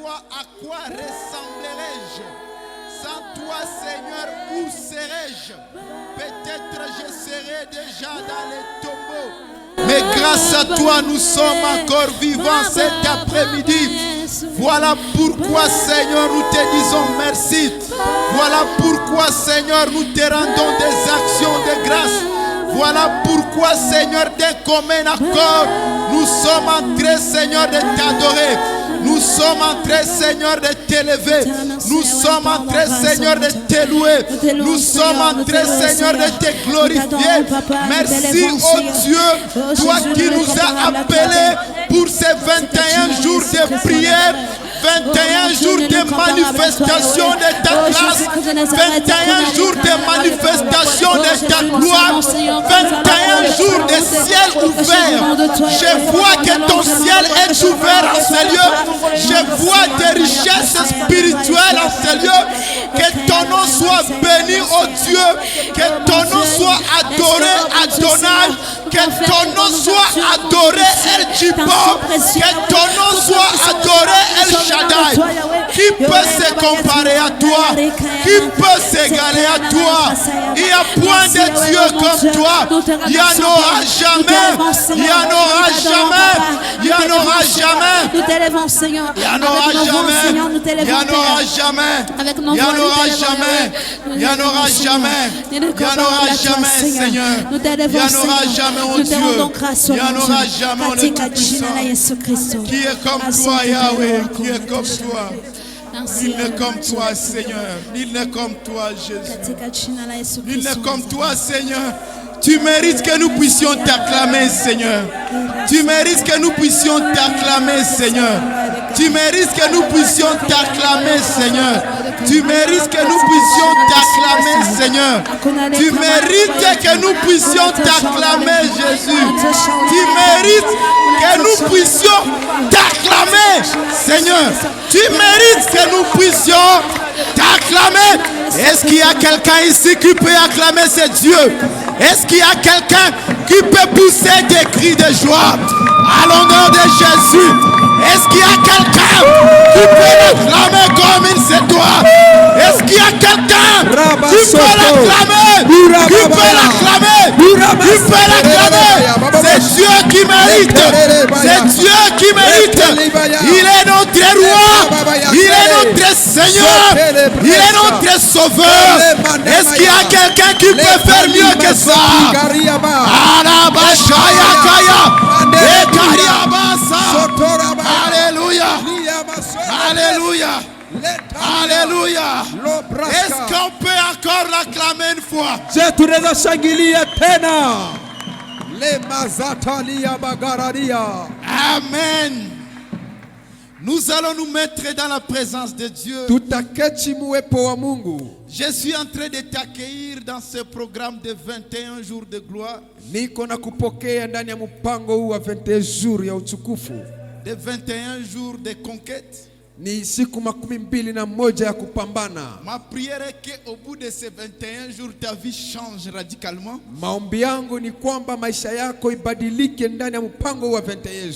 toi, à quoi ressemblerai-je? Sans toi, Seigneur, où serais-je? Peut-être je serais déjà dans les tombeaux. Mais grâce à toi, nous sommes encore vivants cet après-midi. Voilà pourquoi, Seigneur, nous te disons merci. Voilà pourquoi, Seigneur, nous te rendons des actions de grâce. Voilà pourquoi, Seigneur, d'un commun accord, nous sommes en train, Seigneur, de t'adorer. Nous sommes en train, Seigneur, de t'élever. Nous sommes en train, Seigneur, de te louer. Nous sommes en train, Seigneur, de te glorifier. Merci, oh Dieu, toi qui nous as appelés pour ces 21 jours de prière. 21 jours de manifestation de ta grâce, 21 jours de manifestation de ta gloire, 21 jours de ciel ouvert. Je vois que ton ciel est ouvert en ce lieu. Je vois des richesses spirituelles en ce lieu. Que ton nom soit béni, oh Dieu. Que ton nom soit adoré, Adonai. Que ton nom soit adoré, El Jibor. Que ton nom soit adoré, El Shaddai. Qui peut se comparer à toi? Qui peut s'égaler à toi? Il n'y a point de Dieu comme toi. Il n'y en aura jamais. Il n'y en aura jamais. Il n'y en aura jamais. Nous t'élevons, Seigneur. Il n'y en aura jamais. Il n'y en aura jamais. Il n'y en aura jamais. Il n'y en aura jamais. Il n'y en aura jamais, Seigneur. Il n'y en aura jamais, oh Dieu. Il n'y en aura jamais, oh Tout-Puissant. Qui est comme toi, Yahweh? Qui est comme toi? Nul n'est comme toi, Seigneur. Nul n'est comme toi, Jésus. Nul n'est comme toi, Seigneur. Tu mérites que nous puissions t'acclamer, Seigneur. Tu mérites que nous puissions t'acclamer, Seigneur. Tu mérites que nous puissions t'acclamer, Seigneur. Tu mérites que nous puissions t'acclamer, Seigneur. Tu mérites que nous puissions t'acclamer, Jésus. Tu mérites que nous puissions t'acclamer, Seigneur. Tu mérites que nous puissions t'acclamer. Est-ce qu'il y a quelqu'un ici qui peut acclamer ce Dieu? Est-ce qu'il y a quelqu'un qui peut pousser des cris de joie à l'honneur de Jésus? Est-ce qu'il y a quelqu'un qui peut l'acclamer comme il se doit? Est-ce qu'il y a quelqu'un qui peut l'acclamer? Qui peut l'acclamer? Qui peut l'acclamer? C'est Dieu qui mérite. C'est Dieu qui mérite. Il est notre roi. Il est notre Seigneur. Il est notre sauveur. Est-ce qu'il y a quelqu'un qui peut faire mieux que ça? Alléluia. Alléluia. Alléluia. Est-ce qu'on peut encore l'acclamer une fois? Amen. Nous allons nous mettre dans la présence de Dieu. Je suis en train de t'accueillir dans ce programme de 21 jours de gloire. De 21 jours de conquête. Ma prière est qu'au bout de ces 21 jours, ta vie change radicalement.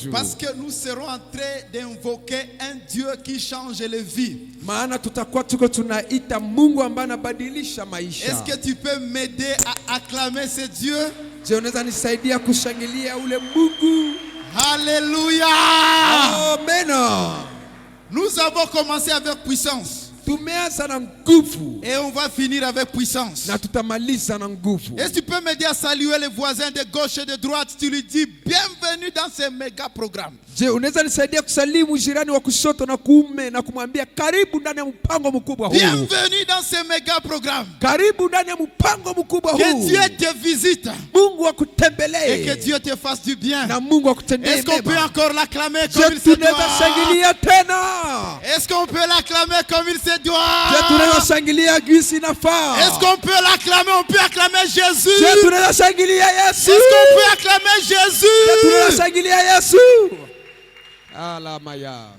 Parce que nous serons en train d'invoquer un Dieu qui change les vies. Est-ce que tu peux m'aider à acclamer ce Dieu? Alléluia. Amen. Nous avons commencé avec puissance. Et on va finir avec puissance. Est-ce que tu peux m'aider à saluer les voisins de gauche et de droite? Tu lui dis bienvenue dans ce méga programme. Bienvenue dans ce méga programme. Que Dieu te visite. Et que Dieu te fasse du bien. Est-ce qu'on peut encore l'acclamer comme il se doit? Est-ce qu'on peut l'acclamer comme il se doit? Est-ce qu'on peut l'acclamer? On peut acclamer Jésus. Est-ce qu'on peut acclamer Jésus?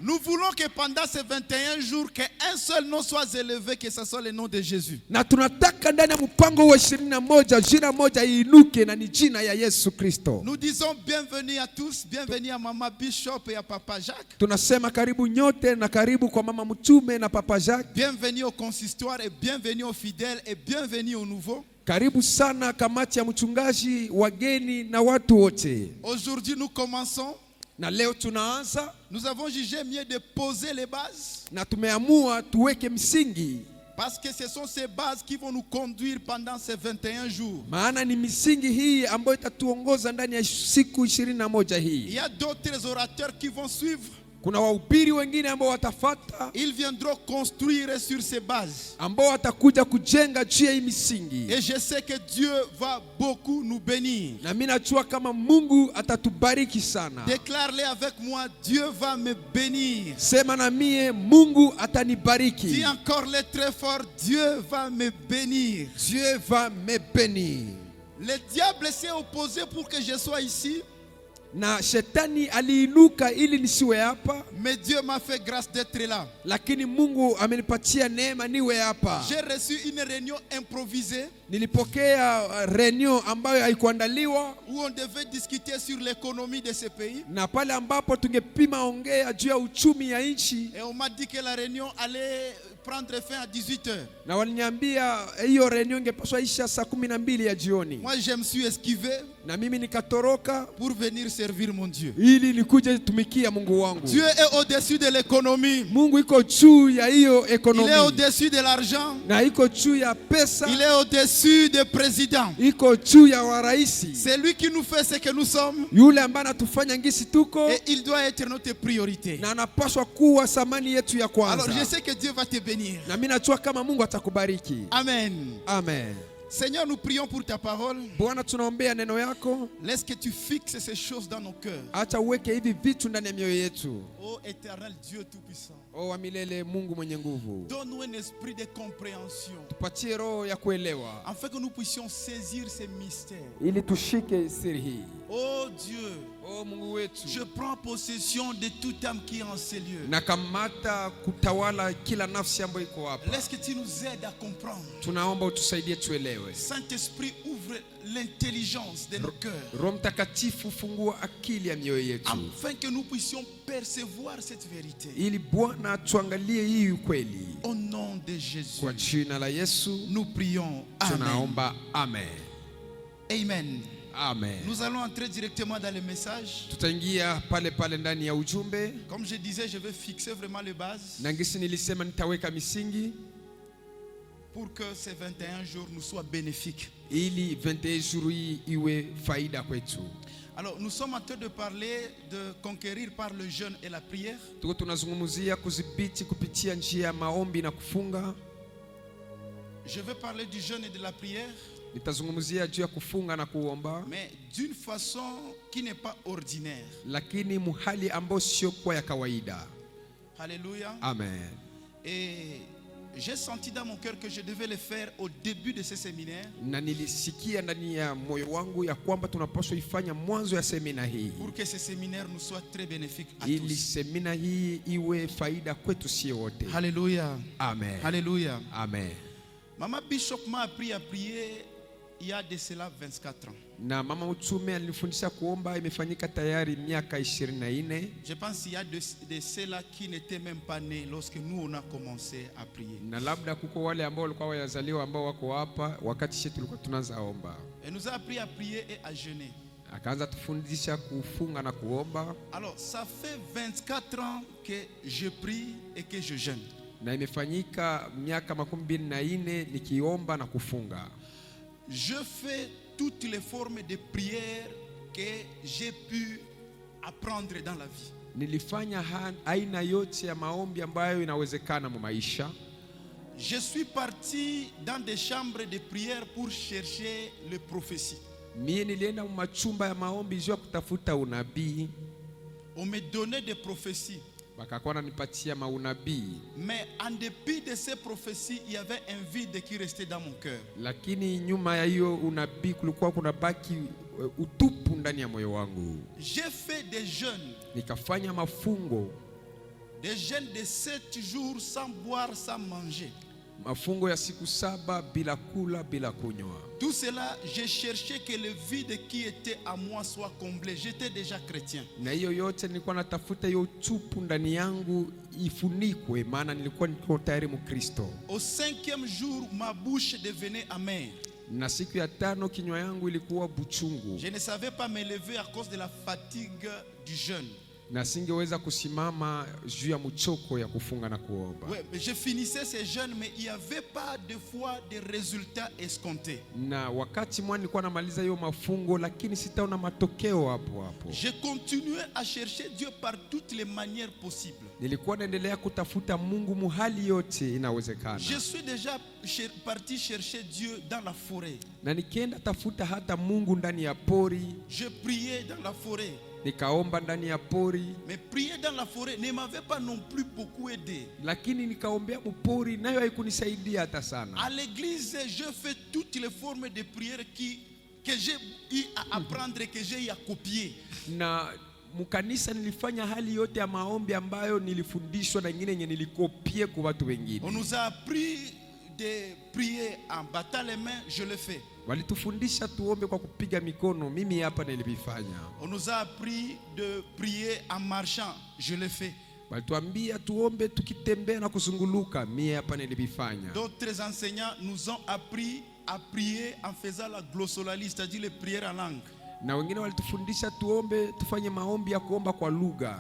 Nous voulons que pendant ces 21 jours, qu'un seul nom soit élevé, que ce soit le nom de Jésus. Na tunataka ndani ya mpango wa 21 jina moja iinuke na ni jina ya Yesu Kristo. Nous disons bienvenue à tous, bienvenue à Maman Bishop et à Papa Jacques. Tunasema karibu nyote na karibu kwa Mama Mtume na Papa Jacques. Bienvenue au consistoire et bienvenue aux fidèles et bienvenue aux nouveaux. Karibu sana kamati ya mchungaji, wageni na watu wote. Aujourd'hui nous commençons. Na leo tunaanza. Nous avons jugé mieux de poser les bases. Na tumeamua tuweke msingi. Parce que ce sont ces bases qui vont nous conduire pendant ces 21 jours. Maana ni misingi hii ambayo itatuongoza ndani ya siku 21 hii. Il y a d'autres orateurs qui vont suivre. Kuna wahubiri wengine ambao watafuata. Ils viendront construire sur ces bases. Ambao watakuja kujenga juu ya hii misingi. Et je sais que Dieu va beaucoup nous bénir. Na mimi najua kama Mungu atatubariki sana. Déclare-le avec moi, Dieu va me bénir. Sema na mie, Mungu atanibariki. Dis encore-le très fort, Dieu va me bénir. Dieu va me bénir. Le diable s'est opposé pour que je sois ici. Na shetani aliinuka ili nisiwe hapa. Mais Dieu m'a fait grâce d'être là. Lakini Mungu amenipatia neema niwe hapa. J'ai reçu une réunion improvisée. Nilipokea reunion ambayo haikuandaliwa. Où on devait discuter sur l'économie de ce pays. Na pale ambapo tungepima ongea juu ya uchumi ya nchi. Et on m'a dit que la réunion allait prendre fin à 18h. Na waliniambia hiyo reunion ingepaswa isha saa 12 ya jioni. Moi je me suis esquivé. Na mimi nikatoroka pour venir servir mon Dieu. Ili nikuje tumikia Mungu wangu. Dieu est au-dessus de l'économie. Mungu iko juu ya hiyo ekonomi. Il est au-dessus de l'argent. Na iko juu ya pesa. Il est au-dessus des présidents. Iko juu ya waraisi. C'est lui qui nous fait ce que nous sommes. Yule ambaye anatufanya ngisi tuko. Et il doit être notre priorité. Na anapaswa kuwa thamani yetu ya kwanza. Alors je sais que Dieu va te bénir. Na mimi najua kama Mungu atakubariki. Amen. Amen. Seigneur, nous prions pour ta parole. Bwana tunaombea neno yako. Laisse que tu fixes ces choses dans nos cœurs. Acha uweke hivi vitu ndani ya mioyo yetu. Oh éternel Dieu tout-puissant. Oh wa milele Mungu mwenye nguvu. Donne-nous un esprit de compréhension. Tupatie roho ya kuelewa. Afin que nous puissions saisir ces mystères. Ili tushike siri hii. Oh Dieu. Oh Mungu wetu. Je prends possession de toute âme qui est en ces lieux. Nakamata kutawala kila nafsi ambayo iko hapa. Laisse que tu nous aides à comprendre. Tunaomba utusaidie tuelewe. Saint-Esprit, ouvre l'intelligence de nos cœurs. Roho Mtakatifu fungua akili ya mioyo yetu. Afin que nous puissions percevoir cette vérité. Ili Bwana tuangalie hii ukweli. Au nom de Jésus. Kwa jina la Yesu nous prions. Amen. Tunaomba amen. Amen. Amen. Nous allons entrer directement dans le message. Tutaingia pale pale ndani ya ujumbe. Comme je disais, je vais fixer vraiment les bases. Na ngisi nilisema nitaweka misingi. Pour que ces 21 jours nous soient bénéfiques. Ili 21 jours iwe faida kwetu. Alors, nous sommes en train de parler de conquérir par le jeûne et la prière. Tuko tunazungumzia kudhibiti kupitia njia ya maombi na kufunga. Je vais parler du jeûne et de la prière. Nitazungumzia juu ya kufunga na kuomba. Mais d'une façon qui n'est pas ordinaire. Lakini muhali ambao sio kwa ya kawaida. Alléluia. Amen. Et j'ai senti dans mon cœur que je devais le faire au début de ce séminaire. Na nilisikia ndani ya moyo wangu ya kwamba tunapaswa ifanya mwanzo ya semina hii. Pour que ce séminaire nous soit très bénéfique à tous. Ili semina hii iwe faida kwetu sisi wote. Alléluia. Amen. Alléluia. Amen. Maman Bishop m'a appris à prier il y a de cela 24 ans. Na Mama Mtume alinifundisha kuomba imefanyika tayari miaka 24. Je pense qu'il y a de ceux-là qui n'étaient même pas nés lorsque nous on a commencé à prier. Na labda kuko wale ambao walikuwa wazaliwa ambao wako hapa wakati sisi tulikuwa tunaanza omba. Et nous a appris à prier et à jeûner. Akaanza tufundisha kufunga na kuomba. Alors ça fait 24 ans que je prie et que je jeûne. Na imefanyika miaka 24 nikiomba na kufunga. Je fais toutes les formes de prière que j'ai pu apprendre dans la vie. Nilifanya aina yote ya maombi ambayo inawezekana mu maisha. Je suis parti dans des chambres de prière pour chercher les prophéties. Mie nilienda machumba ya maombi juu kutafuta unabii. On me donnait des prophéties. wakakuwa wananipatia maunabii, Mais en dépit de ces prophéties, il y avait un vide qui restait dans mon cœur. lakini nyuma ya hiyo unabii kulikuwa kuna baki utupu ndani ya moyo wangu. J'ai fait des jeûnes, Nikafanya mafungo, des jeûnes de 7 jours sans boire, sans manger. mafungo ya siku 7 bila kula bila kunywa. Tout cela, j'ai cherché que le vide qui était à moi soit comblé. J'étais déjà chrétien. Na hiyo yote nilikuwa natafuta hiyo utupu ndani yangu ifunikwe, maana nilikuwa tayari Mkristo. Au 5e jour, ma bouche devenait amère. Na siku ya 5 kinywa yangu ilikuwa buchungu. Je ne savais pas me lever à cause de la fatigue du jeûne. Na singeweza kusimama juu ya mchoko ya kufunga na kuomba. Ouais, je finissais ces jeûnes, mais il n'y avait pas de fois de résultats escomptés. Na wakati mwana nilikuwa namaliza hiyo mafungo, lakini sitaona matokeo hapo hapo. Je continuais à chercher Dieu par toutes les manières possibles. Nilikuwa naendelea kutafuta Mungu muhali yote inawezekana. Je suis déjà parti chercher Dieu dans la forêt. Na nikienda tafuta hata Mungu ndani ya pori. Je priais dans la forêt. Nikaomba ndani ya pori. Mais prier dans la forêt ne m'avait pas non plus beaucoup aidé. Lakini nikaombea mpori nayo haikunisaidia hata sana. À l'église, je fais toutes les formes de prière que j'ai eu à apprendre et que j'ai eu à copier. Na mkanisa nilifanya hali yote ya maombi ambayo nilifundishwa na nyingine yenye nilikopie kwa watu wengine. On nous a appris de prier en battant les mains, je le fais. Walitufundisha tuombe kwa kupiga mikono, mimi hapa nilifanya. On nous a appris de prier en marchant, je le fais. Walituambia tuombe tukitembea na kuzunguluka, mimi hapa nilifanya. D'autres enseignants nous ont appris à prier en faisant la glossolalie, c'est-à-dire les prières en langue. Na wengine walitufundisha tuombe tufanye maombi ya kuomba kwa lugha.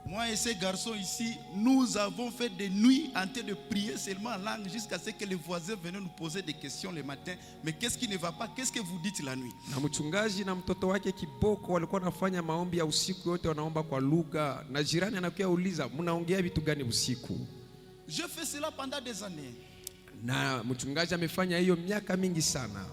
Moi et ces garçons ici, nous avons fait des nuits en train de prier seulement en langue jusqu'à ce que les voisins venaient nous poser des questions le matin. Mais qu'est-ce qui ne va pas? Qu'est-ce que vous dites la nuit? Na mchungaji na mtoto wake kiboko walikuwa wanafanya maombi ya usiku yote, wanaomba kwa lugha, na jirani anakuja uliza mnaongea vitu gani usiku? Je fais cela pendant des années. Na mchungaji amefanya hiyo miaka mingi sana.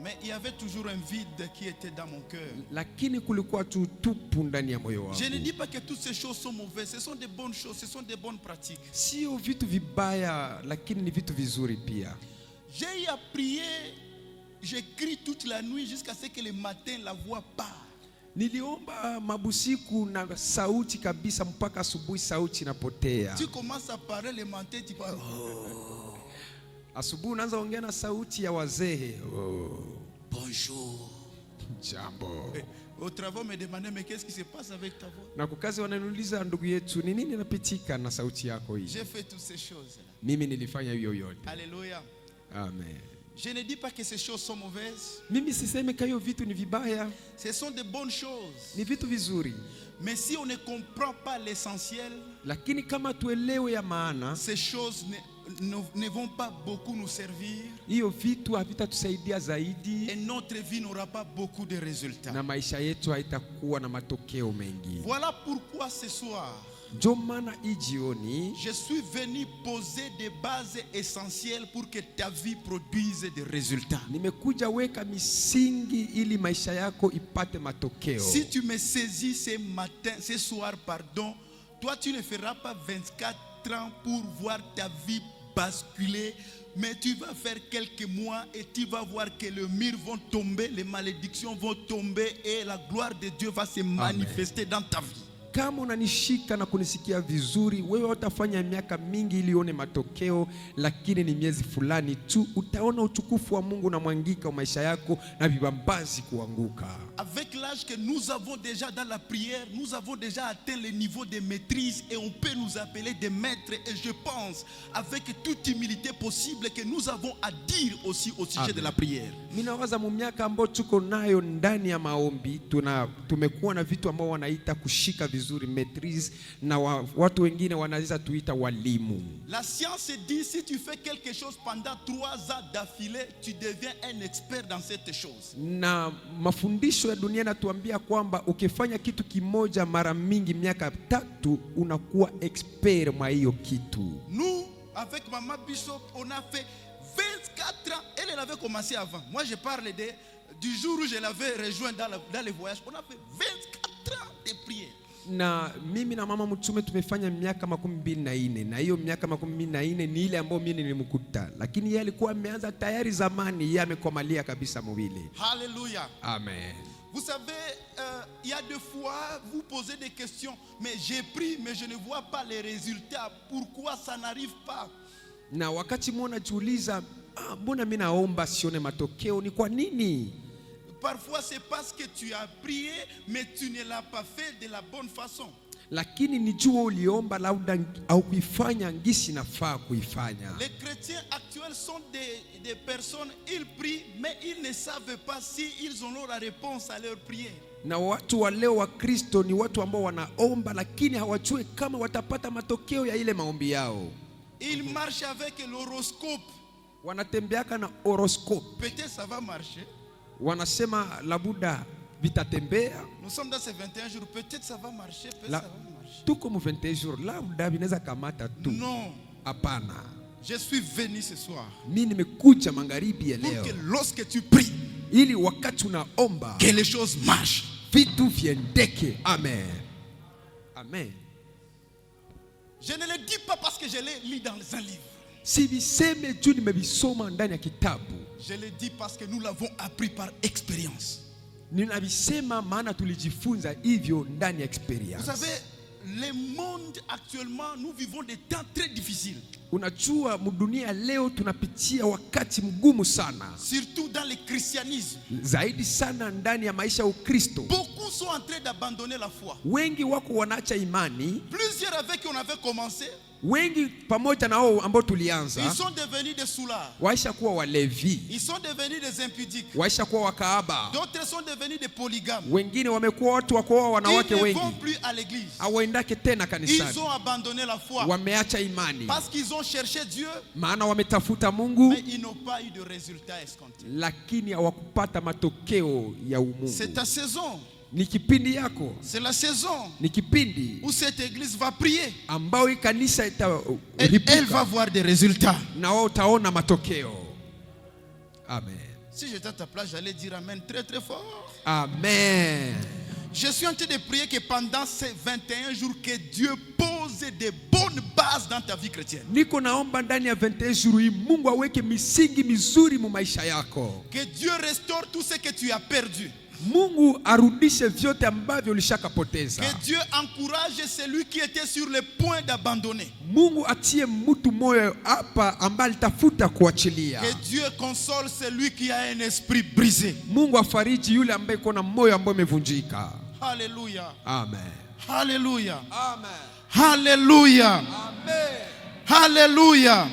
Mais il y avait toujours un vide qui était dans mon cœur. Lakini kulikuwa tu tupu ndani ya moyo wangu. Je ne dis pas que toutes ces choses sont mauvaises, ce sont des bonnes choses, ce sont des bonnes pratiques. Sio vitu vibaya, lakini ni vitu vizuri pia. J'ai eu à prier, j'écris toute la nuit jusqu'à ce que le matin la voix part. Niliomba mabusiku na sauti kabisa mpaka asubuhi sauti inapotea. Tu commences à parler le matin, tu parles. Asubuhi unaanza ongea na sauti ya wazee. Bonjour. Jambo. Au travail, on me demandait, mais qu'est-ce qui se passe avec ta voix? Na kukazi wananiuliza, ndugu yetu, ni nini inapitika na sauti yako hii? J'ai fait toutes ces choses. Mimi nilifanya hiyo yote. Alléluia. Amen. Je ne dis pas que ces choses sont mauvaises. Mimi siseme kayo vitu ni vibaya. Ce sont de bonnes choses. Ni vitu vizuri. Mais si on ne comprend pas l'essentiel, lakini kama tuelewe ya maana, ces choses ne vont pas beaucoup nous servir. Hiyo vitu havitatusaidia zaidi. Et notre vie n'aura pas beaucoup de résultats. Na maisha yetu haitakuwa na matokeo mengi. Voilà pourquoi ce soir, ndio maana hii jioni, je suis venu poser des bases essentielles pour que ta vie produise des résultats. Nimekuja weka misingi ili maisha yako ipate matokeo. Si tu me saisis ce soir, pardon, toi tu ne feras pas 24 ans pour voir ta vie basculer, mais tu vas faire quelques mois et tu vas voir que les murs vont tomber, les malédictions vont tomber et la gloire de Dieu va se manifester dans ta vie. Kama unanishika na kunisikia vizuri, wewe utafanya miaka mingi ili uone matokeo, lakini ni miezi fulani tu utaona utukufu wa Mungu na mwangika wa maisha yako na vibambazi kuanguka. Avec l'âge que nous avons déjà dans la prière, nous avons déjà atteint le niveau de maîtrise et on peut nous appeler des maîtres, et je pense avec toute humilité possible que nous avons à dire aussi au sujet de la prière. Minawaza mu miaka ambayo tuko nayo ndani ya maombi, tumekuwa na vitu ambao wanaita kushika vizuri, maîtrise, na watu wengine wanaweza tuita walimu. La science dit si tu fais quelque chose pendant 3 ans d'affilée, tu deviens un expert dans cette chose. Na mafundisho ya dunia natuambia kwamba ukifanya kitu kimoja mara mingi miaka 3 unakuwa expert mwa hiyo kitu. Nous avec Maman Bishop, on a fait 24 ans. Elle avait commencé avant. Moi je parle du jour où je l'avais rejoint dans les voyages. On a fait 24 ans de prière. Na mimi na mama mtume tumefanya miaka 24, na hiyo miaka 24 ni ile ambayo mimi nilimkuta, lakini yeye alikuwa ameanza tayari zamani, yeye amekomalia kabisa mwili. Hallelujah. Amen. Vous savez, il y a des fois, vous posez des questions, mais j'ai pris, mais je ne vois pas les résultats. Pourquoi ça n'arrive pas? Na wakati mwana jiuliza, mbona mimi naomba sione matokeo, ni kwa nini? Parfois c'est parce que tu as prié, mais tu ne l'as pas fait de la bonne façon. Lakini ni jua uliomba labda au kuifanya ngisi nafaa kuifanya. Les chrétiens actuels sont des personnes, ils prient, mais ils ne savent pas si ils ont la réponse à leur prière. Na watu wa leo wa Kristo ni watu ambao wanaomba lakini hawajui kama watapata matokeo ya ile maombi yao. Ils marchent avec l'horoscope. Wanatembeaka na horoscope. Peut-être ça va marcher. Wanasema labuda vitatembea. Nous sommes dans ces 21 jours, peut-être ça va marcher, peut-être ça va marcher. Tuko mu 21 jours, labuda vinaweza kamata tu. Non. Hapana. Je suis venu ce soir. Mimi nimekuja magharibi ya leo. Pour que lorsque tu pries, ili wakati unaomba, que les choses marchent. Vitu viendeke. Amen. Amen. Je ne le dis pas parce que je l'ai lu dans un livre. Si viseme juu nimevisoma ndani ya kitabu. Je le dis parce que nous l'avons appris par expérience. Ninavisema maana tulijifunza hivyo ndani ya experience. Vous savez, le monde actuellement, nous vivons des temps très difficiles. Unajua mudunia leo tunapitia wakati mgumu sana. Surtout dans le christianisme. Zaidi sana ndani ya maisha ya Ukristo. Beaucoup sont en train d'abandonner la foi. Wengi wako wanaacha imani. Plusieurs avec qui on avait commencé. Wengi pamoja na wao ambao tulianza. Ils sont devenus des soulards. Waisha kuwa walevi. Ils sont devenus des impudiques. Waisha kuwa wakaaba. D'autres sont devenus des polygames. Wengine wamekuwa watu wa kuoa wanawake wengi. Ils ne vont plus à l'église. Hawaendake tena kanisani. Ils ont abandonné la foi. Wameacha imani. Parce qu'ils ont cherché Dieu. Maana wametafuta Mungu. Mais ils n'ont pas eu de résultat escompté. Lakini hawakupata matokeo ya umungu. C'est ta saison. Ni kipindi yako. C'est la saison. Ni kipindi où cette église va prier. Ambao hii kanisa elle va voir des résultats. Na wao utaona matokeo. Amen. Si j'étais à ta place, j'allais dire amen très très fort. Amen. Je suis en train de prier que pendant ces 21 jours que Dieu pose des bonnes bases dans ta vie chrétienne. Niko naomba ndani ya 21 jours hii Mungu aweke misingi mizuri mu maisha yako. Que Dieu restaure tout ce que tu as perdu. Mungu arudishe vyote ambavyo ulishakapoteza. Que Dieu encourage celui qui était sur le point d'abandonner. Mungu atie mtu moyo hapa ambaye alitafuta kuachilia. Que Dieu console celui qui a un esprit brisé. Mungu afariji yule ambaye kuna moyo ambao umevunjika. Alléluia. Amen. Alléluia. Amen. Alléluia. Amen. Alléluia.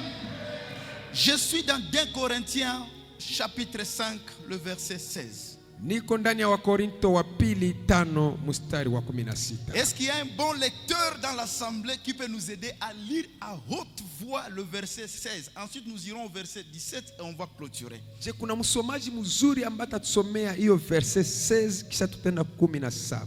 Je suis dans 2 Corinthiens chapitre 5 le verset 16. Niko ndani ya Wakorinto wa pili 5 mstari wa 16. Est-ce qu'il y a un bon lecteur dans l'assemblée qui peut nous aider à lire à haute voix le verset 16? Ensuite nous irons au verset 17 et on va clôturer. Je kuna msomaji mzuri ambaye atatusomea hiyo verset 16 kisha tutenda 17.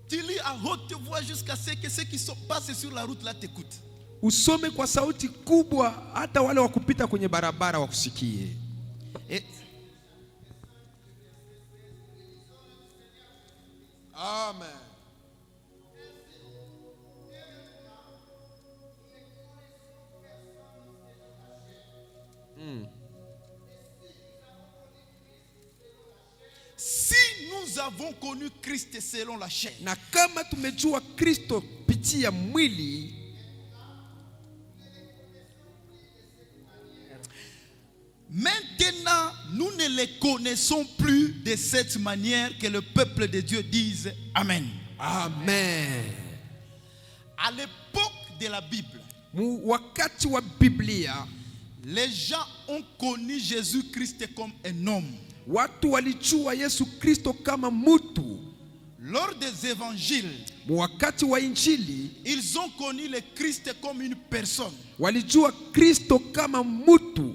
Tu lis à haute voix jusqu'à ce que ceux qui passent sur la route là t'écoutent. Usome kwa sauti kubwa hata wale wakupita kwenye barabara wakusikie. Amen. Si nous avons connu Christ selon la chair. Na kama tumejua Kristo pitia mwili, maintenant, nous ne les connaissons plus de cette manière, que le peuple de Dieu dise Amen. Amen. À l'époque de la Bible, wakati wa Biblia, les gens ont connu Jésus-Christ comme un homme. Watu walijua Yesu Kristo kama mtu. Lors des évangiles, wakati wa injili, ils ont connu le Christ comme une personne. Walijua Kristo kama mtu.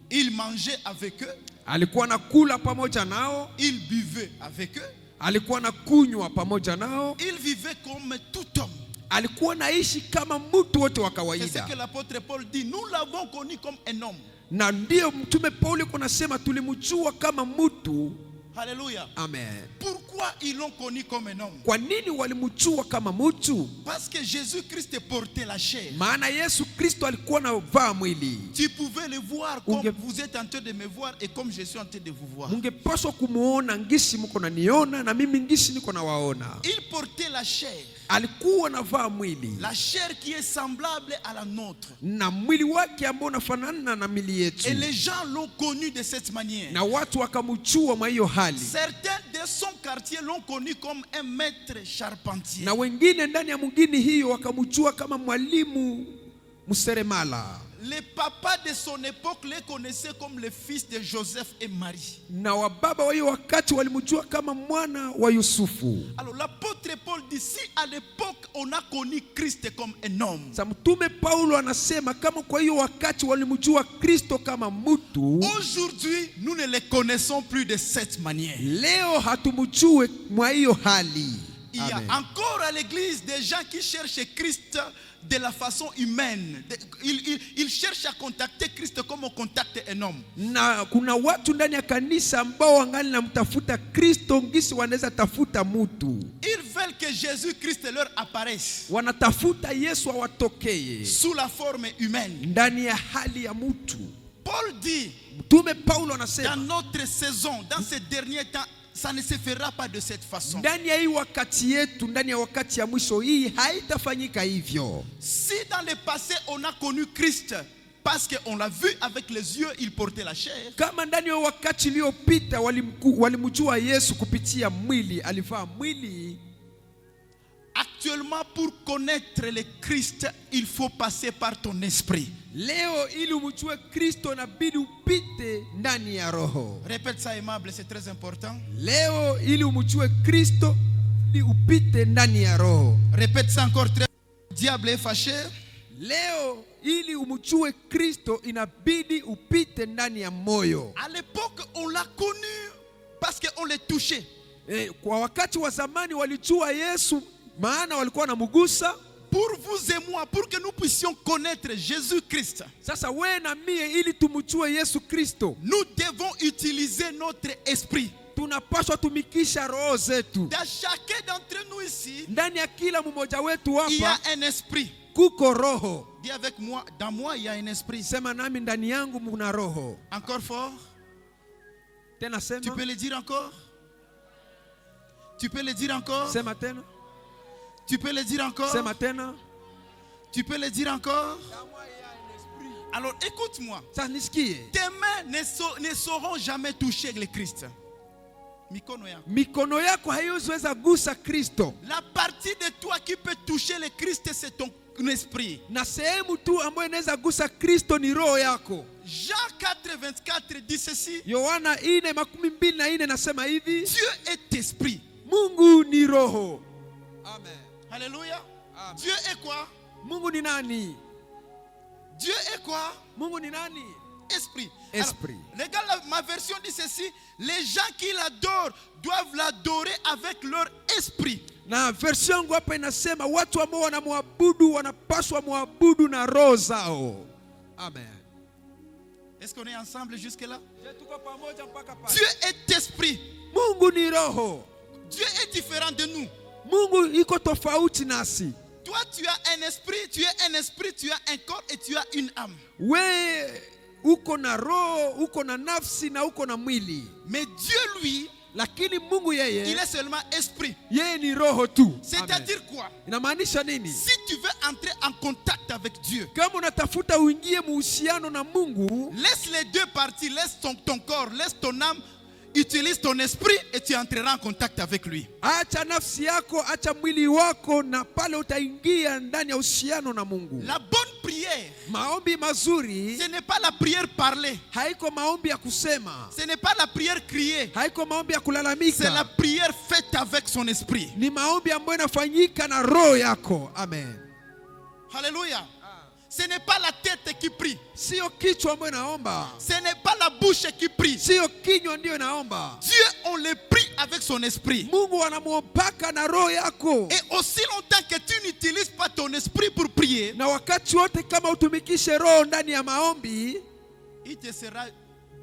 Il mangeait avec eux. Alikuwa nakula pamoja nao. Il buvait avec eux. Alikuwa nakunywa pamoja nao. Il vivait comme tout homme. Alikuwa naishi kama mtu wote wa kawaida. C'est ce que l'apôtre Paul dit, nous l'avons connu comme un homme. Na ndio mtume Paulo kunasema tulimjua kama mtu. Alléluia. Amen. Pourquoi ils l'ont connu comme un homme? Kwa nini walimjua kama mtu? Parce que Jésus-Christ portait la chair. Maana Yesu Kristo alikuwa anavaa mwili. Tu pouvais le voir comme vous êtes en train de me voir et comme je suis en train de vous voir. Mungepaswa kumuona ngisi mko naniona na mimi ngisi niko nawaona. Il portait la chair. Alikuwa anavaa mwili. La chair qui est semblable à la nôtre. Na mwili wake ambao unafanana na mili yetu. Et les gens l'ont connu de cette manière. Na watu wakamjua mwa hiyo hali. Certains de son quartier l'ont connu comme un maître charpentier. Na wengine ndani ya mgini hiyo wakamjua kama mwalimu mseremala. Les papas de son époque les connaissaient comme le fils de Joseph et Marie. Na wababa wa hiyo wakati walimjua kama mwana wa Yusufu. Alors l'apôtre Paul dit, si à l'époque on a connu Christ comme un homme. Sa mtume Paulo anasema kama kwa hiyo wakati walimjua Kristo kama mtu. Aujourd'hui nous ne les connaissons plus de cette manière. Leo hatumjue mwa hiyo hali. Il y a encore à l'église des gens qui cherchent Christ de la façon humaine. Ils cherchent à contacter Christ comme on contacte un homme. Na kuna watu ndani ya kanisa ambao wangali namtafuta Kristo ngisi wanaweza tafuta mtu. Ils veulent que Jésus-Christ leur apparaisse. Wanatafuta Yesu awatokee sous la forme humaine. Ndani ya hali ya mtu. Paul dit, mtume Paulo anasema, dans notre saison, dans ces derniers temps, ça ne se fera pas de cette façon. Ndani ya hii wakati yetu, ndani ya wakati ya mwisho hii haitafanyika hivyo. Si dans le passé on a connu Christ parce qu'on l'a vu avec les yeux, il portait la chair. Kama ndani ya wakati uliopita walimjua Yesu kupitia mwili, alivaa mwili. Actuellement, pour connaître le Christ, il faut passer par ton esprit. Leo ili umjue Kristo inabidi upite ndani ya roho. Répète ça aimable, c'est très important. Leo ili umjue Kristo ili upite ndani ya roho. Répète ça encore très. Diable est fâché. Leo ili umjue Kristo inabidi upite ndani ya moyo. À l'époque, on l'a connu parce qu'on le touchait. Kwa wakati wa zamani walijua Yesu maana walikuwa wanamugusa. Pour vous et moi, pour que nous puissions connaître Jésus-Christ, sasa wewe na mie ili tumjue Yesu Kristo, nous devons utiliser notre esprit. Tunapaswa tumikisha roho zetu. Dans chacun d'entre nous ici, ndani ya kila mmoja wetu hapa, il y a un esprit. Kuko roho. Dis avec moi, dans moi il y a un esprit. Sema nami ndani yangu muna roho. Encore fort. Tena sema. Tu peux le dire encore? Tu peux le dire encore? Sema tena. Tu peux le dire encore? Sema tena. Tu peux le dire encore? Alors écoute-moi. Tes mains ne sauront jamais toucher le Christ. Mikono yako haiwezi gusa Kristo. La partie de toi qui peut toucher le Christ, c'est ton esprit. Na sehemu tu ambayo inaweza gusa Kristo ni roho yako. Jean 4:24 dit ceci. Yohana 4:24 nasema hivi. Dieu est esprit. Mungu ni roho. Amen. Alléluia. Dieu est quoi? Mungu ni nani? Dieu est quoi? Mungu ni nani? Esprit. Esprit. Alors, regarde, ma version dit ceci. Les gens qui l'adorent doivent l'adorer avec leur esprit. Na version yangu hapa inasema watu ambao wanamwabudu wanapaswa muabudu na roho zao. Amen. Est-ce qu'on est ensemble jusque là? Dieu est esprit. Mungu ni roho. Dieu est différent de nous. Mungu iko tofauti nasi. Toi tu as un esprit, tu es un esprit, tu as un corps et tu as une âme. We uko na roho, uko na nafsi na uko na mwili. Mais Dieu lui, lakini Mungu yeye, il est seulement esprit. Yeye ni roho tu. C'est-à-dire quoi? Inamaanisha nini? Si tu veux entrer en contact avec Dieu, kama unatafuta uingie muhusiano na Mungu, laisse les deux parties, laisse ton corps, laisse ton âme, utilise ton esprit et tu entreras en contact avec lui. Acha nafsi yako, acha mwili wako na pale utaingia ndani ya uhusiano na Mungu. La bonne prière, maombi mazuri, ce n'est pas la prière parlée. Haiko maombi ya kusema. Ce n'est pas la prière criée. Haiko maombi ya kulalamika. C'est la prière faite avec son esprit. Ni maombi ambayo inafanyika na roho yako. Amen. Alléluia. Ce n'est pas la tête qui prie. Sio kichwa ambayo inaomba. Ce n'est pas la bouche qui prie. Sio kinywa ndio inaomba. Dieu, on le prie avec son esprit. Mungu anamuombaka na roho yako. Et aussi longtemps que tu n'utilises pas ton esprit pour prier, na wakati wote kama utumikishe roho ndani ya maombi, il te sera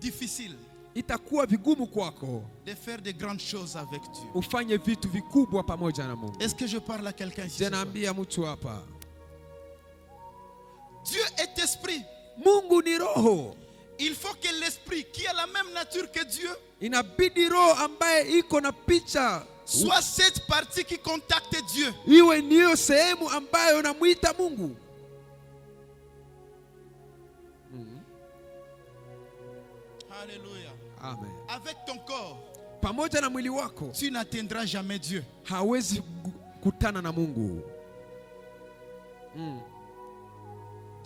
difficile itakuwa vigumu kwako de faire de grandes choses avec Dieu. ufanye vitu vikubwa pamoja na Mungu. Est-ce que je parle à quelqu'un ici? Naambia mtu hapa, Dieu est esprit. Mungu ni roho. Il faut que l'esprit qui a la même nature que Dieu Inabidi roho ambaye iko na picha soit cette partie qui contacte Dieu. iwe niyo sehemu ambayo unamuita Mungu. Alléluia. Amen. Avec ton corps, Pamoja na mwili wako tu n'atteindras jamais Dieu. hawezi kutana na Mungu.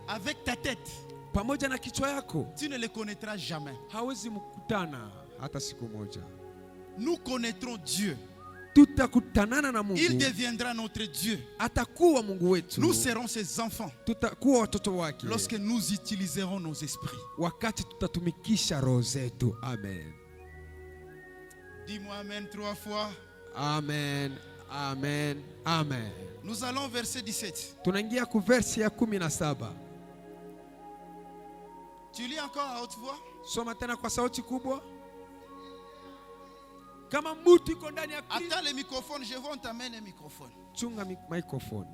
Avec ta tête, Pamoja na kichwa yako tu ne le connaîtras jamais. hawezi mkutana hata siku moja. Nous connaîtrons Dieu. Tutakutanana na Mungu. Il deviendra notre Dieu. Atakuwa Mungu wetu. Nous serons ses enfants Tutakuwa watoto wake lorsque nous utiliserons nos esprits. wakati tutatumikisha roho zetu. Amen. Dis-moi Amen 3 fois. Amen. Amen. Amen. Nous allons au verset 17. Tunaingia ku versi ya 17. Tu lis encore à haute voix? Soma tena kwa sauti kubwa. Kama mtu iko ndani ya Kristo. Attends le microphone, je vais t'amener le microphone. Chunga microphone.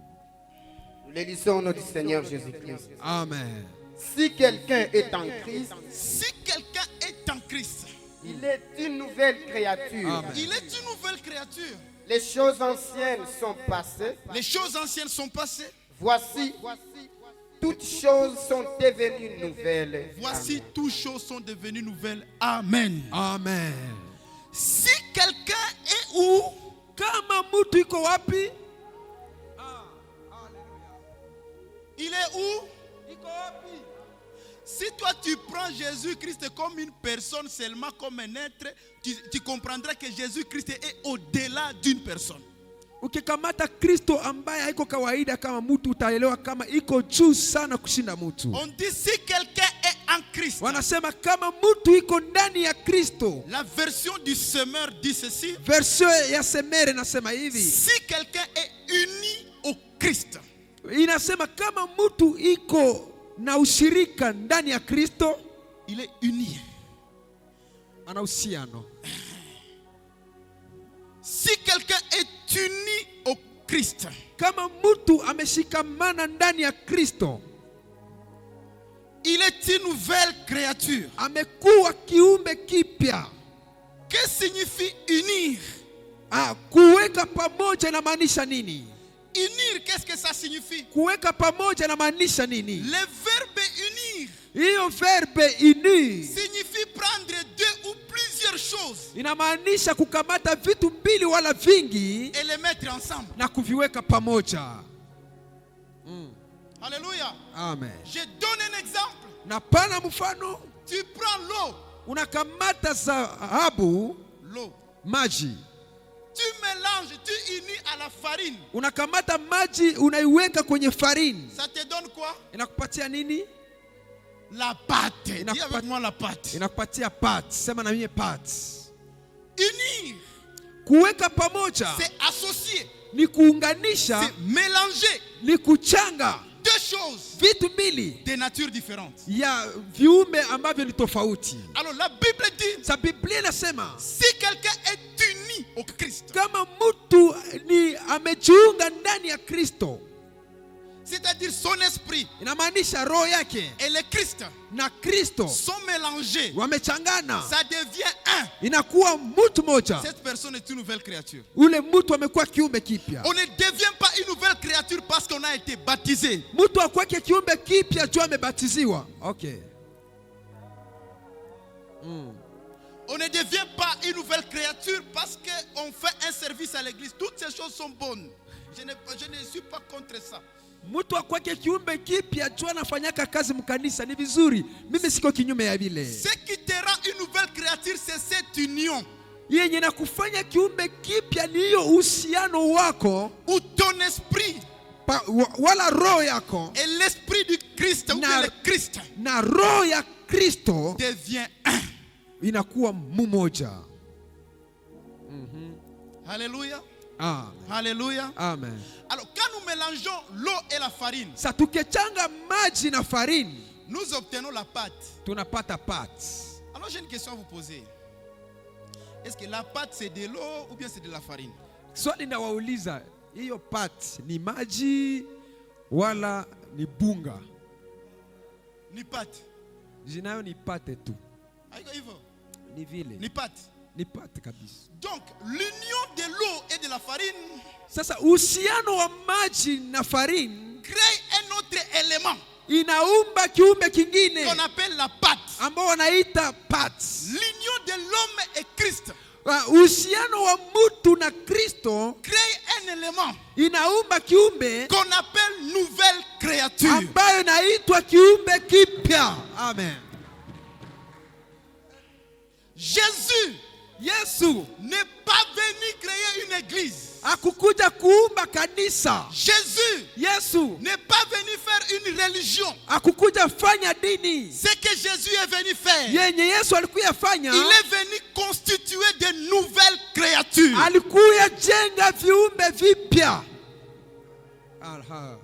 Nous les lisons au nom du Seigneur Jésus-Christ. Amen. Si quelqu'un est en Christ, Si quelqu'un est en Christ, il est une nouvelle créature. Amen. il est une nouvelle créature. Les choses anciennes sont passées. Les choses anciennes sont passées. Voici, toutes choses sont devenues nouvelles. Voici, toutes choses sont devenues nouvelles. Amen. Amen. Si quelqu'un est où? Kama mtu iko wapi? Il est où? Si toi tu prends Jésus-Christ comme une personne seulement, comme un être, tu comprendras que Jésus-Christ est au-delà d'une personne. Ukikamata Kristo ambaye haiko kawaida kama mtu, utaelewa kama iko juu sana kushinda mtu. On dit si quelqu'un est en Christ. Wanasema kama mtu iko ndani ya Kristo. La version du semeur dit ceci. Version ya Semere nasema hivi. Si quelqu'un est uni au Christ. Inasema kama mtu iko na ushirika ndani ya Kristo, il est uni. Ana uhusiano. Si quelqu'un est uni au Christ, kama mtu ameshikamana ndani ya Kristo, il est une nouvelle créature. Amekuwa kiumbe kipya. Que signifie unir? Kuweka pamoja inamaanisha nini? Unir, qu'est-ce que ça signifie? Kuweka pamoja inamaanisha nini? Le verbe unir. Hiyo verbe unir signifie prendre deux ou plusieurs choses. Inamaanisha kukamata vitu mbili wala vingi et les mettre ensemble. Na kuviweka pamoja. Alléluia. Amen. Je donne un exemple. Na pana mfano. Tu prends l'eau. Unakamata dhahabu, l'eau. Maji. Tu mélanges, tu unis à la farine. Unakamata maji unaiweka kwenye farine. Ça te donne quoi? Inakupatia nini? La pâte. Dis avec moi la pâte. Inakupatia pâte. Sema na mimi pâte. Unir. Kuweka pamoja. C'est associer. Ni kuunganisha. C'est mélanger. Ni kuchanga. Deux choses. Vitu mbili. De nature différente. Ya viumbe ambavyo ni tofauti. Alors la Bible dit. Sa Biblia inasema. Si quelqu'un est uni au Christ. Kama mtu ni amejiunga ndani ya Kristo. C'est-à-dire son esprit. Inamaanisha roho yake. Et le Christ. Na Kristo. Sont mélangés. Wamechangana. Ça devient un. Inakuwa mtu moja. Cette personne est une nouvelle créature. Ule mtu amekuwa kiumbe kipya. On ne devient pas une nouvelle créature parce qu'on a été baptisé. Mtu akwake kiumbe kipya juu amebatiziwa. Okay. On ne devient pas une nouvelle créature parce qu'on fait un service à l'église. Toutes ces choses sont bonnes. Je ne suis pas contre ça. Mtu akwake kiumbe kipya juu anafanyaka kazi mkanisa ni vizuri. Mimi siko kinyume ya vile. Ce qui te rend une nouvelle créature, c'est cette union. Yenye na kufanya kiumbe kipya ni hiyo uhusiano wako. Ou ton esprit. Wala roho yako. Et l'esprit du Christ. Ou bien le Christ. Na roho ya Kristo. Devient un. Inakuwa mmoja. Alléluia. Amen. Alléluia. Amen. Alors quand nous mélangeons l'eau et la farine, sa tukechanga maji na farine, nous obtenons la pâte. Tunapata pâte. Alors j'ai une question à vous poser. Est-ce que la pâte c'est de l'eau ou bien c'est de la farine? Swali nawauliza, hiyo pat ni maji wala ni bunga? Ni pâte. Jinayo ni pate tu. Haiko hivyo? Ni vile. Ni pâte. Ni pate kabisa. Donc l'union de l'eau et de la farine, sasa uhusiano wa maji na farine crée un autre élément inaumba kiumbe kingine qu'on appelle la pâte. ambao wanaita pat. L'union de l'homme et Christ Uhusiano wa mtu na Kristo crée un élément inaumba kiumbe qu'on appelle nouvelle créature. ambayo inaitwa kiumbe kipya. Amen. Jésus Yesu n'est pas venu créer une église. hakukuja kuumba kanisa. Jésus Yesu n'est pas venu faire une religion. hakukuja fanya dini. Ce que Jésus est venu faire, Yenye Yesu alikuya fanya, il est venu constituer de nouvelles créatures. alikuya jenga viumbe vipya. Aha.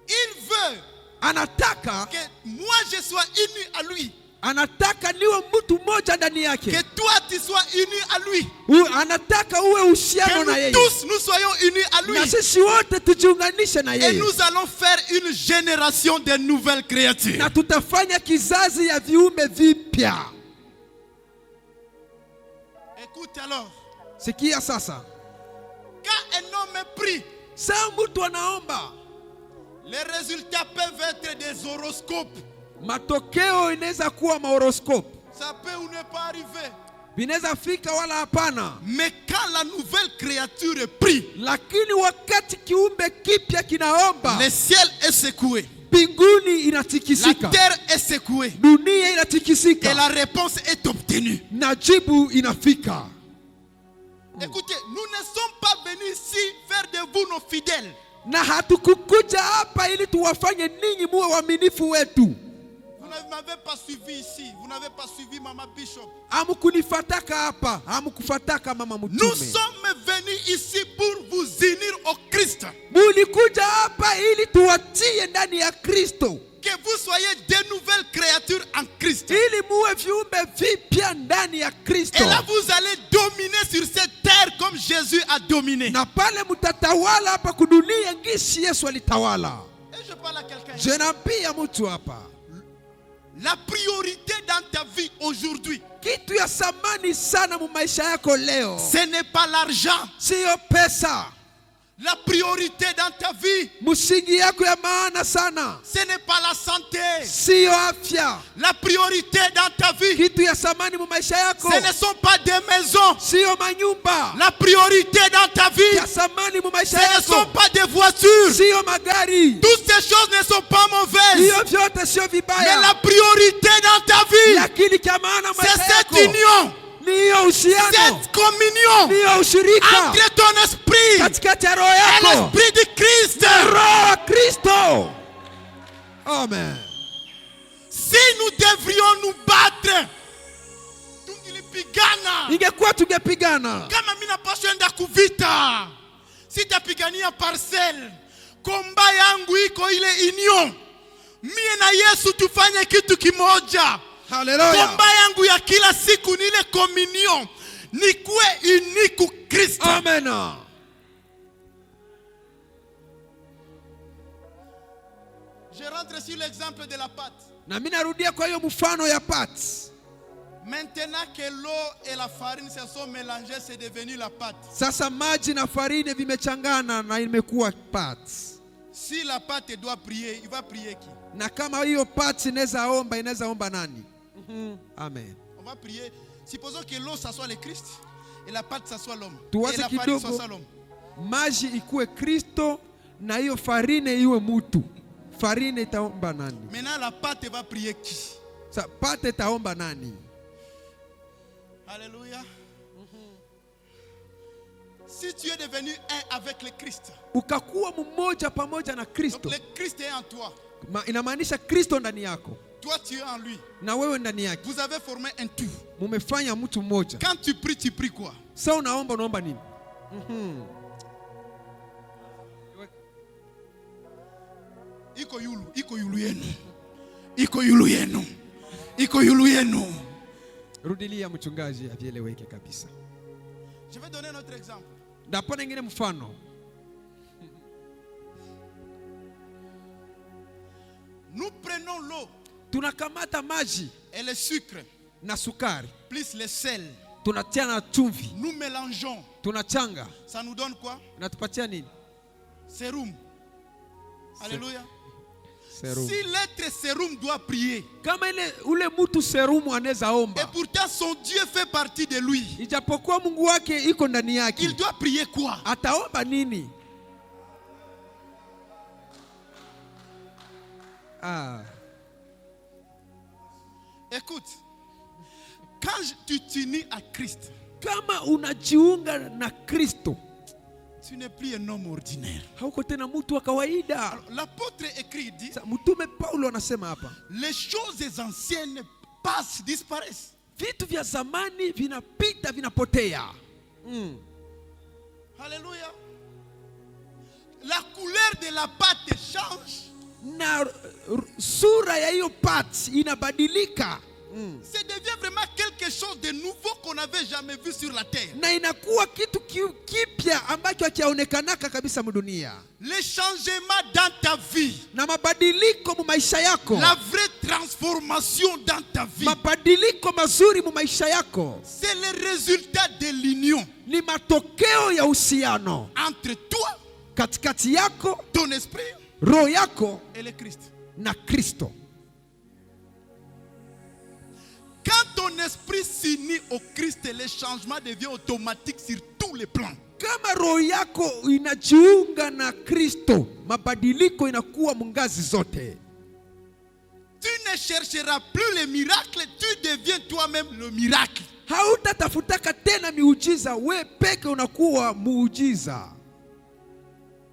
Il veut Anataka que moi je sois uni à lui, anataka niwe mtu mmoja ndani yake. que toi tu sois uni à lui, Anataka uwe uhusiano na que yeye. nous tous nous soyons unis à lui. Na sisi wote tujiunganishe na Et yeye. nous allons faire une génération de nouvelles créatures. Na tutafanya kizazi ya viumbe vipya. Écoute alors, Sikia sasa. quand un homme prie, Saa mtu anaomba, les résultats peuvent être des horoscopes. matokeo inaweza kuwa mahoroskopu. Ça peut ou ne pas arriver. Vinaweza fika wala hapana. Mais quand la nouvelle créature prie, Lakini wakati kiumbe kipya kinaomba, le ciel est secoué, mbinguni la inatikisika, terre est secouée dunia et inatikisika, la réponse est obtenue. na jibu inafika. Écoutez, nous ne sommes pas venus ici faire de vous nos fidèles. Na hatukukuja hapa ili tuwafanye ninyi muwe waaminifu wetu. Vous ne m'avez pas suivi ici. Vous n'avez pas suivi Maman Bishop. Hamkunifataka hapa, hamkufataka mama Nous mtume. sommes venus ici pour vous unir au Christ. Mulikuja hapa ili tuwatie ndani ya Kristo, Que vous soyez de nouvelles créatures en Christ. ili muwe viumbe vipya ndani ya Kristo. Et là vous allez dominer sur cette terre comme Jésus a dominé. Na pale mtatawala hapa kudunia ngisi Yesu alitawala. Et je parle à quelqu'un. Je naambia mtu hapa, La priorité dans ta vie aujourd'hui, kitu ya samani sana mu maisha yako leo, ce n'est pas l'argent. siyo pesa. La priorité dans ta vie, Msingi yako ya maana sana, ce n'est pas la santé. siyo afya. La priorité dans ta vie, Kitu ya samani mu maisha yako, ce ne sont pas des maisons. siyo manyumba. La priorité dans ta vie, Ya samani mu maisha ce ne sont yako, pas des voitures. siyo magari. Toutes ces choses ne sont pas mauvaises. Hiyo vyote sio Mais vibaya. la priorité dans ta vie, Lakini kia maana c'est maisha cette yako union, ni hiyo uhusiano, cette communion hiyo ushirika entre ton esprit katikati ya roho et yako l'esprit de Christ. na roho wa Kristo. Amen. Si nous devrions nous battre, tungilipigana. Ingekuwa tungepigana, Kama mimi napaswa enda kuvita, sitapigania parcel. Komba yangu iko ile union. Mie na Yesu tufanye kitu kimoja. haleluya. Komba yangu ya kila siku ni ile communion. Nikuwe uni ku Kristo. Amen. Je rentre sur l'exemple de la pâte. Na mimi narudia kwa hiyo mfano ya pati. Maintenant que l'eau et la farine se sont mélangées, c'est devenu la pâte. Sasa maji na farine vimechangana na imekuwa pati. Si la pâte doit prier, il va prier qui? Na kama hiyo pati inaweza omba nani? Amen. On va prier. Supposons que l'eau ça soit le Christ et la pâte ça soit l'homme. Tuwaze Et la farine ça kidogo, soit l'homme. maji ikuwe Kristo na hiyo farine iwe mutu. Farine itaomba nani? Maintenant la pâte va prier qui? Sa pate itaomba nani? Alléluia. Si tu es devenu un avec le Christ, Ukakuwa mmoja pamoja na donc Kristo, le Christ est en toi. inamaanisha Kristo ndani yako Toi tu es en lui. na wewe ndani yake. Vous avez formé un tout. Mumefanya mtu mmoja. Quand tu pries quoi? Sasa unaomba nini? Iko yulu yenu. Iko yulu yenu. Iko yulu yenu. Rudilia mchungaji avieleweke kabisa. Je vais donner un autre exemple. Ndapana ingine mfano. Nous prenons l'eau Tunakamata maji et le sucre na sukari, plus le sel. tunatia na chumvi, Nous mélangeons. tunachanga. Ça nous donne quoi? Natupatia nini? Sérum. Alléluia. Serumu. Si l'être sérum doit prier, Kama ule mtu serumu anaweza et omba, pourtant son Dieu fait partie de lui, ijapokuwa Mungu wake iko ndani yake, il doit prier quoi? ataomba nini? Écoute, quand tu t'unis à Christ, Kama unajiunga na Kristo, tu n'es plus un homme ordinaire. hauko tena mtu wa kawaida. Alors, l'apôtre écrit, dit, Mtume Paulo anasema hapa, les choses anciennes passent, disparaissent. vitu vya zamani vinapita, vinapotea. Alléluia. La couleur de la pâte change. Na sura ya hiyo part inabadilika. Ça devient vraiment quelque chose de nouveau qu'on n'avait jamais vu sur la terre. Na inakuwa kitu kipya ambacho hakiaonekanaka kabisa mdunia. Les changements dans ta vie. Na mabadiliko mu maisha yako. La vraie transformation dans ta vie. Mabadiliko mazuri mu maisha yako. C'est le résultat de l'union. Ni matokeo ya uhusiano Entre toi, katikati yako, ton esprit, roho yako et le Christ. na Kristo. Quand ton esprit s'unit au Christ, le changement devient automatique sur tous les plans. Kama roho yako inajiunga na Kristo, mabadiliko inakuwa mungazi zote. Tu ne chercheras plus les miracles, tu deviens toi-même le miracle. Hautatafutaka tena miujiza, we peke unakuwa muujiza.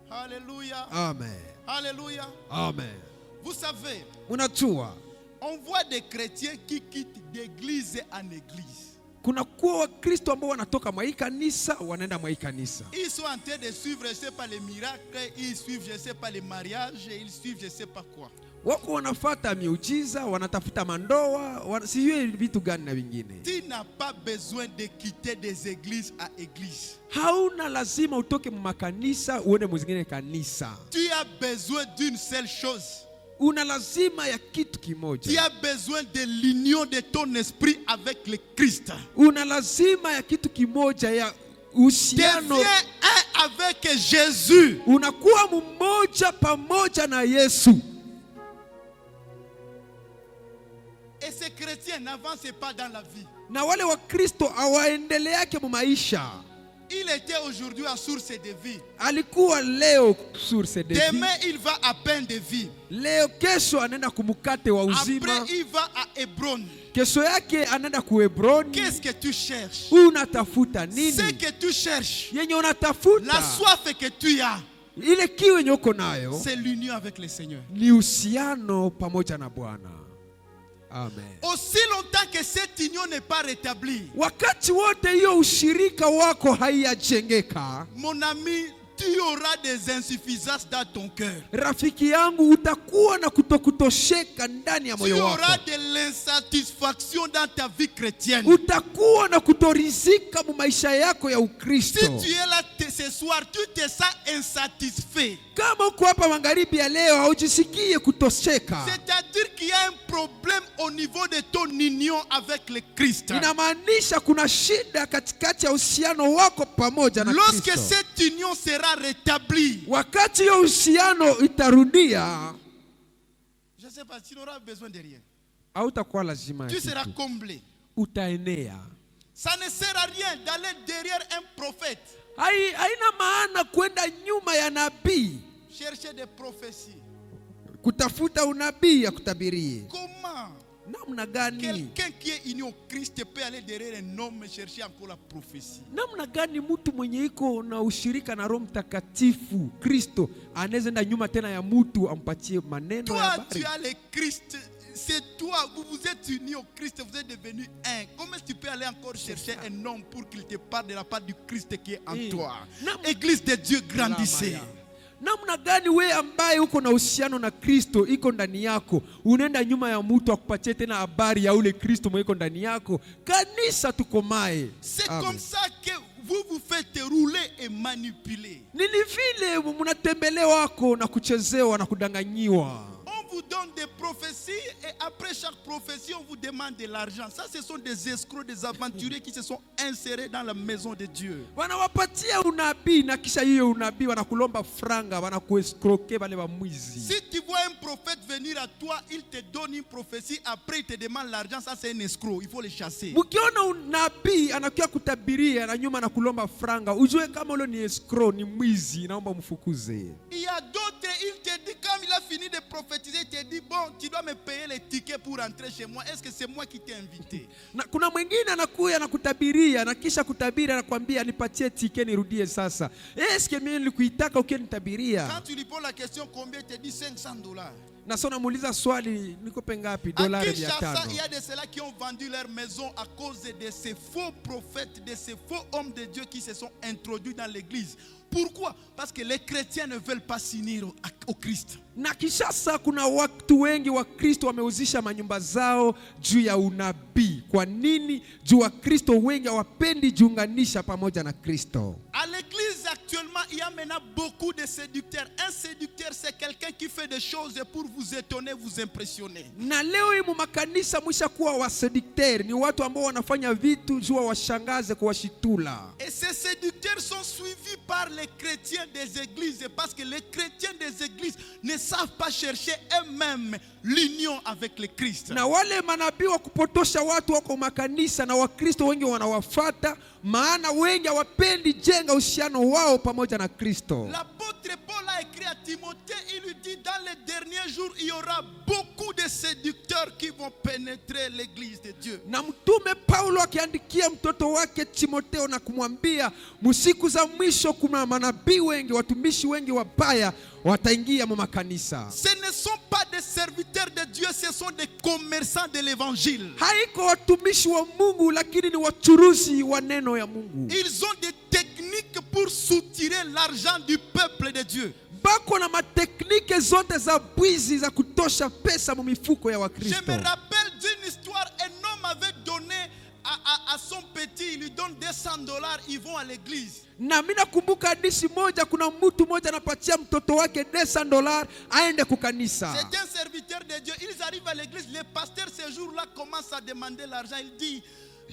Alléluia. Amen. Alléluia. Amen. Vous savez, Unajua, on voit des chrétiens qui quittent d'église en église. kuna kuwa Wakristo ambao wanatoka mwa hii kanisa wanaenda mwa hii kanisa. Ils sont en train de suivre, je ne sais pas, les miracles, ils suivent, je ne sais pas, les mariages, ils suivent, je ne sais pas quoi. Wako wanafuata miujiza, wanatafuta mandoa, sijui vitu gani na vingine. Tu n'as pas besoin de quitter des églises à église. Hauna lazima utoke mu makanisa uende mwingine kanisa. Tu as besoin d'une seule chose. Una lazima ya kitu kimoja. Tu as besoin de l'union de ton esprit avec le Christ. Una lazima ya kitu kimoja ya uhusiano. Deviens un avec Jésus. Unakuwa mmoja pamoja na Yesu. Et ces chrétiens n'avancent pas dans la vie. Na wale wa Kristo hawaendeleake mu maisha. Il était aujourd'hui à source de vie. Alikuwa leo source de vie. Demain, il va à pain de vie. Leo kesho anaenda kumukate wa uzima. Après, il va à Hébron. Kesho yake anaenda ku Hebroni. Qu'est-ce que tu cherches? Unatafuta nini? Ce que tu cherches, Yenye unatafuta, la soif que tu as, ile kiu yenye uko nayo, c'est l'union avec le Seigneur. ni uhusiano pamoja na Bwana. Amen. Aussi longtemps que cette union n'est pas rétablie, Wakati wote hiyo ushirika wako haiyajengeka, mon ami, tu auras des insuffisances dans ton cœur. rafiki yangu, utakuwa na kutokutosheka ndani ya Tu moyo auras wako. de l'insatisfaction dans ta vie chrétienne. Utakuwa na kutorizika mu maisha yako ya Si Ukristo. tu es là ce soir, tu te sens insatisfait. Kama uko hapa magharibi ya leo haujisikie kutosheka, C'est-à-dire qu'il y a un problème au niveau de ton union avec le Christ. inamaanisha kuna shida katikati ya uhusiano wako pamoja na Lorsque Kristo. cette union sera rétablie, Wakati hiyo uhusiano itarudia, je ne sais pas, tu n'auras besoin de rien. hautakuwa lazima ya Tu seras kitu. comblé. Utaenea. Ça ne sert à rien d'aller derrière un prophète, Haina maana kwenda nyuma ya nabii chercher des prophéties. kutafuta unabii akutabirie. Comment Namna gani? quelqu'un qui est uni au Christ peut aller derrière un homme et chercher encore la prophétie? Namna gani mtu mwenye iko na ushirika na Roho Mtakatifu Kristo anaweza enda nyuma tena ya mtu ampatie maneno ya Toi, habari? tu as le Christ. C'est toi, vous êtes unis au Christ, vous êtes devenus un. Comment tu peux aller encore chercher un homme pour qu'il te parle de la part du Christ qui est en toi? Non. Église de Dieu, grandissez. Namna gani we ambaye uko na uhusiano na Kristo iko ndani yako unaenda nyuma ya mtu akupatie tena habari ya ule Kristo mwe iko ndani yako? Kanisa tukomae. C'est comme ça que vous vous faites rouler et manipuler. Nini vile mnatembelewa wako na kuchezewa na kudanganyiwa. On vous donne des prophéties et après chaque prophétie, on vous demande de l'argent. Ça, ce sont des escrocs, des aventuriers qui se sont insérés dans la maison de Dieu. Wanawapatia unabii na kisha hiyo unabii wanakulomba franga, wanakuescroquer wale wa mwizi. Si tu vois un prophète venir à toi, il te donne une prophétie, après il te demande l'argent, ça c'est un escroc, il faut le chasser. Ukiona unabii anakuja kutabiria na nyuma anakulomba franga, ujue kama ule ni escroc, ni mwizi, naomba mfukuze. Il y a d'autres, il te dit quand il a fini de prophétiser, il te dit bon, tu dois me payer les tickets pour rentrer chez moi. Est-ce que c'est moi qui t'ai invité? Na kuna mwingine anakuja na kutabiria na kisha kutabiri anakuambia nipatie ticket nirudie sasa. Est-ce que mimi nilikuitaka ukinitabiria? Quand tu lui poses la question combien, il te dit $500. Na sasa namuuliza swali nikope ngapi? À Dolari Kinshasa, 500. il y a de ceux-là qui ont vendu leur maison à cause de ces faux prophètes, de ces faux hommes de Dieu qui se sont introduits dans l'église. Pourquoi? Parce que les chrétiens ne veulent pas s'unir au Christ. Na Kinshasa kuna watu wengi wa Kristo wameuzisha manyumba zao juu ya unabii. Kwa nini? Juu wa Kristo wengi hawapendi jiunganisha pamoja na Kristo. À l'église actuellement, il y a maintenant beaucoup de séducteurs. Un séducteur, c'est quelqu'un qui fait des choses pour vous étonner, vous impressionner. Na leo hii makanisa mwisha kuwa wasedukteri, ni watu ambao wanafanya vitu juu washangaze kuwashitula. Et ces séducteurs sont suivis par les chrétiens des églises parce que les chrétiens des églises ne savent pas chercher eux-mêmes l'union avec le Christ. Na wale manabii wa kupotosha watu wako makanisa na Wakristo wengi wanawafuata, maana wengi hawapendi jenga uhusiano wao pamoja na Kristo. L'apôtre Paul a écrit à Timothée, il lui dit dans les derniers jours il y aura beaucoup de séducteurs qui vont pénétrer l'église de Dieu. Na mtume Paulo akiandikia mtoto wake Timotheo na kumwambia msiku za mwisho kuna manabii wengi, watumishi wengi wabaya wataingia mu makanisa. Ce ne sont pas des serviteurs de Dieu, ce sont des commerçants de l'évangile. Haiko watumishi wa Mungu lakini ni wachuruzi wa neno ya Mungu. Ils ont des techniques pour soutirer l'argent du peuple de Dieu. Bako na mateknike zote za bwizi za kutosha pesa mu mifuko ya Je Wakristo. me rappelle d'une histoire, un homme avait donné à son petit, il lui donne $200, ils vont à l'église. Na mimi nakumbuka hadithi moja, kuna mtu mmoja anapatia mtoto wake $200 aende kukanisa. C'est un serviteur de Dieu. Ils arrivent à l'église, le pasteur ce jour-là commence à demander l'argent. Il dit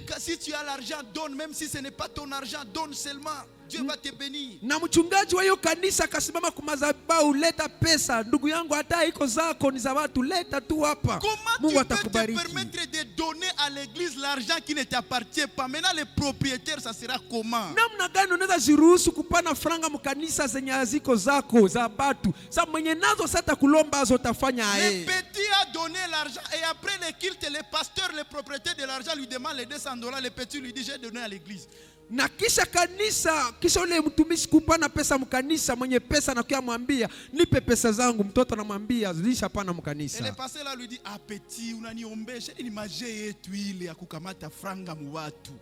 que si tu as l'argent, donne, même si ce n'est pas ton argent, donne seulement. Dieu va te bénir. Na mchungaji wa hiyo kanisa akasimama kwa madhabahu, leta pesa ndugu yangu, hata iko zako ni za watu, leta tu hapa, Comment Mungu tu peux te atakubariki. permettre de donner à l'église l'argent qui ne t'appartient pas? Maintenant les propriétaires, ça sera comment? Namna gani unaweza jiruhusu kupana franga mkanisa zenye haziko zako za batu? Sasa mwenye nazo sasa kulomba azo tafanya Le aye. petit a donné l'argent et après le culte, le pasteur, le propriétaire de l'argent lui demande les $200. Le petit lui dit j'ai donné à l'église. Na kisha kanisa, kisha ule mtumishi kupana pesa mkanisa, mwenye pesa anakuja mwambia nipe pesa zangu, mtoto anamwambia zilisha pana Et le mkanisa. pasteur là lui dit ah petit unaniombesha ni maje yetu ile ya kukamata franga mu watu.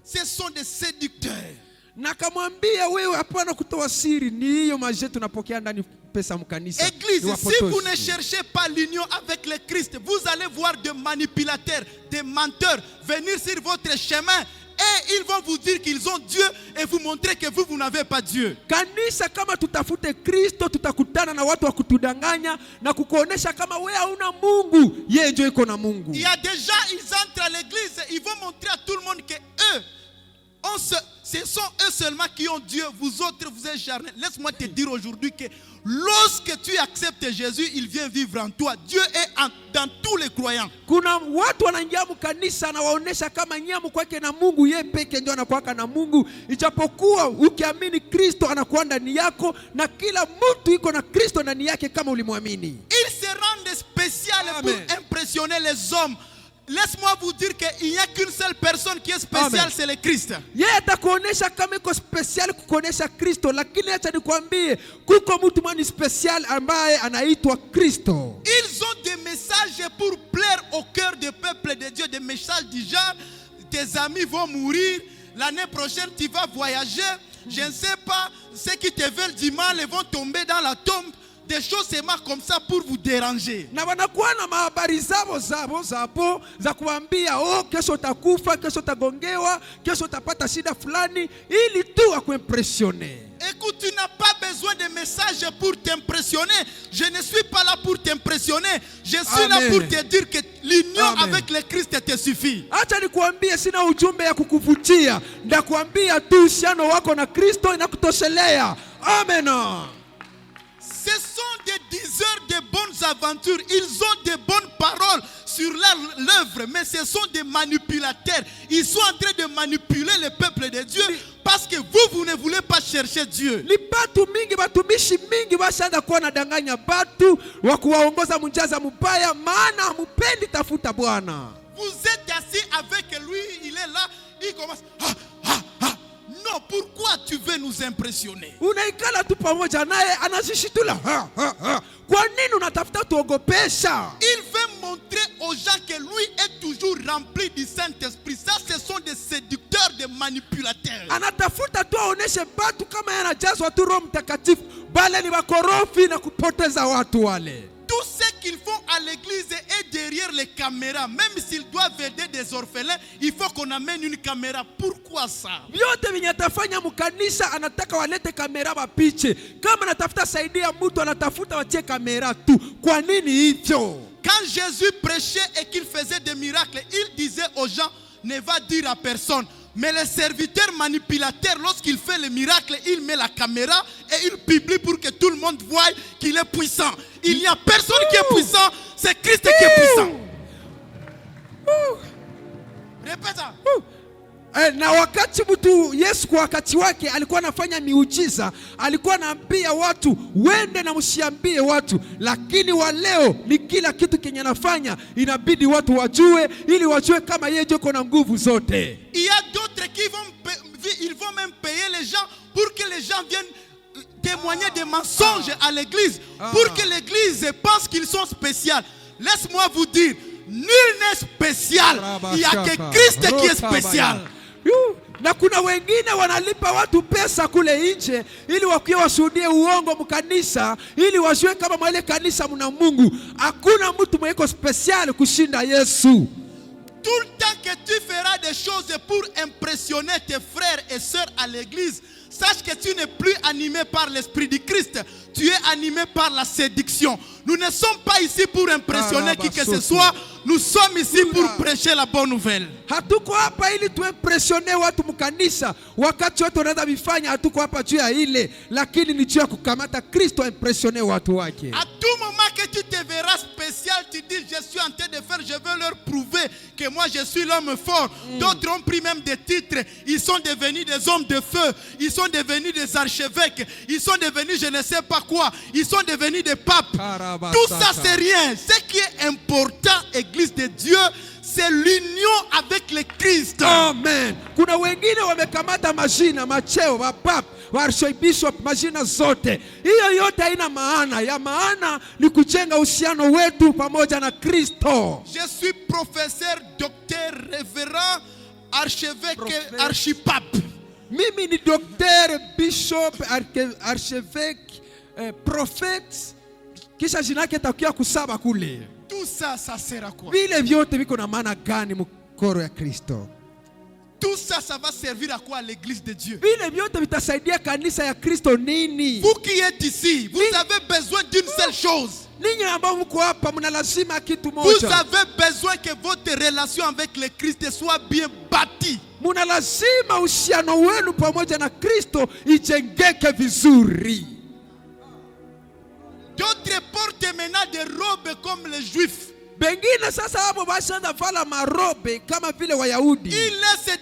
Ce sont des séducteurs. Na kamwambia wewe hapana kutoa siri, ni hiyo maje tunapokea ndani pesa mkanisa. Église, Ni si wapotoshi. vous ne cherchez pas l'union avec le Christ, vous allez voir des manipulateurs, des menteurs venir sur votre chemin. Et ils vont vous dire qu'ils ont Dieu et vous montrer que vous n'avez pas Dieu. Kanisa kama tutafute Kristo, tutakutana na watu wa kutudanganya na kukuonesha kama wewe hauna Mungu, yeye ndio iko na Mungu. Il y a des gens, ils entrent à l'église, ils vont montrer à tout le monde que eux, ce sont eux seulement qui ont Dieu. Vous autres, vous êtes charnels. Laisse-moi te dire aujourd'hui que lorsque tu acceptes Jésus, il vient vivre en toi. Dieu est dans tous les croyants. Kuna watu wanaingia mkanisa na waonesha kama nyamu kwake na Mungu, yeye peke ndio anakuwa na Mungu. Ijapokuwa ukiamini Kristo anakuwa ndani yako, na kila mtu iko na Kristo ndani yake kama ulimwamini. Ils se rendent spécial pour impressionner les hommes. Laisse-moi vous dire qu'il n'y a qu'une seule personne qui est spéciale, c'est le Christ. Yeye atakuonesha kama iko special kukuonesha Kristo, lakini acha nikwambie kuko mtu mwani special ambaye anaitwa Kristo. Ils ont des messages pour plaire au cœur du peuple de Dieu, des messages du genre tes amis vont mourir, l'année prochaine tu vas voyager, Je ne sais pas, ceux qui te veulent du mal et vont tomber dans la tombe. Des choses seulement comme ça pour vous déranger. Na wanakuwa na mahabari zabo za kuambia kesho utakufa, kesho utagongewa, kesho utapata shida fulani ili tu akuimpressionner. Écoute, tu n'as pas besoin de messages pour t'impressionner. Je ne suis pas là pour t'impressionner. Je suis là pour te dire que l'union avec le Christ te suffit. Acha nikuambie, sina ujumbe ya kukuvutia. Ndakuambia tu uhusiano wako na Kristo inakutoshelea. Amen. Ce sont des diseurs de bonnes aventures. Ils ont de bonnes paroles sur l'œuvre, mais ce sont des manipulateurs. Ils sont en train de manipuler le peuple de Dieu parce que vous ne voulez pas chercher Dieu. Ni batu mingi, batumishi mingi bashaanza kuwa nadanganya batu wa kuwaongoza munjaza mubaya, maana hamupendi tafuta Bwana. Vous êtes assis avec lui, il est là, il commence non, pourquoi tu veux nous impressionner? Unaikala tu pamoja naye anazishitula. Kwa nini unatafuta tuogopesha? Il veut montrer aux gens que lui est toujours rempli du Saint-Esprit. Ça, ce sont des séducteurs, des manipulateurs. Anatafuta tu aoneshe batu kama yanajazwa tu Roho Mtakatifu, bale ni wakorofi na kupoteza watu wale. Tout ce qu'ils font à l'église et derrière les caméras, même s'ils doivent aider des orphelins, il faut qu'on amène une caméra. Pourquoi ça? Vyote vinyatafanya mukanisa anataka walete kamera bapiche. Kama anatafuta saidia mtu anatafuta watie kamera tu. Kwa nini hivyo? Quand Jésus prêchait et qu'il faisait des miracles, il disait aux gens, ne va dire à personne. Mais le serviteur manipulateur, lorsqu'il fait le miracle, il met la caméra et il publie pour que tout le monde voie qu'il est puissant. Il n'y a personne qui est puissant, c'est Christ qui est puissant. Répète ça. Na wakati mtu Yesu kwa wakati wake alikuwa anafanya miujiza, alikuwa anaambia watu wende na msiambie watu, lakini wa leo ni kila kitu kenye anafanya inabidi watu wajue, ili wajue kama yeye yuko na nguvu zote. Il y a d'autres qui vont même payer les gens pour que les gens viennent témoigner des mensonges à l'église, pour que l'église pense qu'ils sont spéciaux. Laisse-moi vous dire, nul n'est spécial. Il n'y a que Christ qui est spécial. Na kuna wengine wanalipa watu pesa kule nje ili wakiwa washuhudie uongo mkanisa, ili wajue kama mwele kanisa mna Mungu. Hakuna mtu mweko special kushinda Yesu. Tout le temps que tu feras des choses pour impressionner tes frères et sœurs à l'église, sache que tu n'es plus animé par l'Esprit du Christ. Tu es animé par la séduction. Nous ne sommes pas ici pour impressionner qui que ce soit. Nous sommes ici pour prêcher la bonne nouvelle. Hatuko hapa ili tuimpressione watu mkanisa. Wakati watu wanaanza vifanya hatuko hapa juu ya ile, lakini ni juu ya kukamata Kristo impressionner watu wake. À tout moment que tu te verras spécial, tu dis je suis en train de faire, je veux leur prouver que moi je suis l'homme fort. D'autres ont pris même des titres, ils sont devenus des hommes de feu, ils sont devenus des archevêques, ils sont devenus je ne sais pas quoi, ils sont devenus des papes. Tout ça c'est rien. Ce qui est important, Église de Dieu, c'est l'union avec le Christ. Amen. Kuna wengine wamekamata majina, macheo, mapap, archbishop, majina zote. Hiyo yote haina maana. Ya maana ni kujenga uhusiano wetu pamoja na Kristo. Je suis professeur, docteur, révérend, archevêque, archipape. Mimi ni docteur, bishop, archevêque, prophète. Kisha jina yake takia kusaba kule. Tout ça, ça sert à quoi? Vile vyote viko na maana gani mkoro ya Kristo? Tout ça, ça va servir à quoi à l'église de Dieu? Vile vyote vitasaidia kanisa ya Kristo nini? Vous qui êtes ici, vous avez besoin d'une seule chose. Ninyi ambao mko hapa mna lazima kitu Vous moja. avez besoin que votre relation avec le Christ soit bien bâtie. Muna lazima uhusiano wenu pamoja na Kristo ijengeke vizuri. D'autres portent maintenant des robes comme les Juifs. Bengine sasa hapo bashaanza vala marobe kama vile Wayahudi. Ils laissent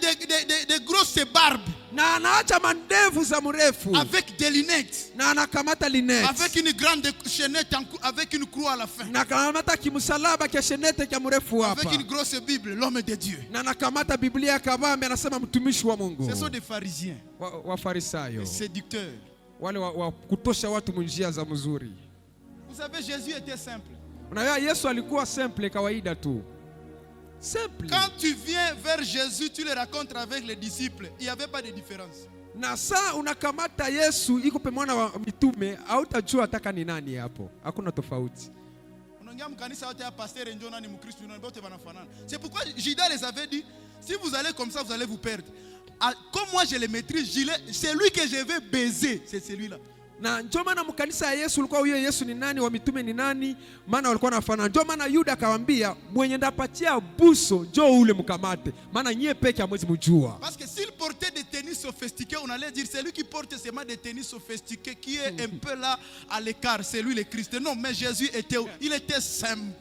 des grosses barbes. Na anaacha mandevu za mrefu. Avec des lunettes. Na anakamata lunettes. Avec une grande chaînette avec une croix à la fin. Na anakamata kimsalaba kia shenete kia mrefu hapa. Avec une grosse Bible, l'homme de Dieu. Na anakamata Biblia kabambe anasema mtumishi wa Mungu. Ce sont des pharisiens. Wafarisayo. Des séducteurs. Wale wa kutosha watu munjia za mzuri. Vous savez, Jésus était simple. Unajua Yesu alikuwa simple kawaida tu. Simple. Quand tu viens vers Jésus, tu le rencontres avec les disciples. Il n'y avait pas de différence. Na saa unakamata Yesu iko pe mwana wa mitume, hautajua ataka ni nani hapo. Hakuna tofauti. C'est pourquoi Judas les avait dit, si vous allez comme ça, vous allez vous perdre. Comme moi je le maîtrise, c'est lui que je vais baiser, c'est celui-là. Na ndio maana mkanisa ya Yesu ulikuwa huyo Yesu ni nani, wa mitume ni nani, maana walikuwa nafanana. Ndio maana Yuda akamwambia mwenye ndapatia buso njoo ule mkamate, maana nyie peke hamwezi mjua. Parce que s'il portait des tenues sophistiquées, on allait dire c'est lui qui porte seulement des tenues sophistiquées qui est un peu là à l'écart, c'est lui le Christ. Non, mais Jésus était simple.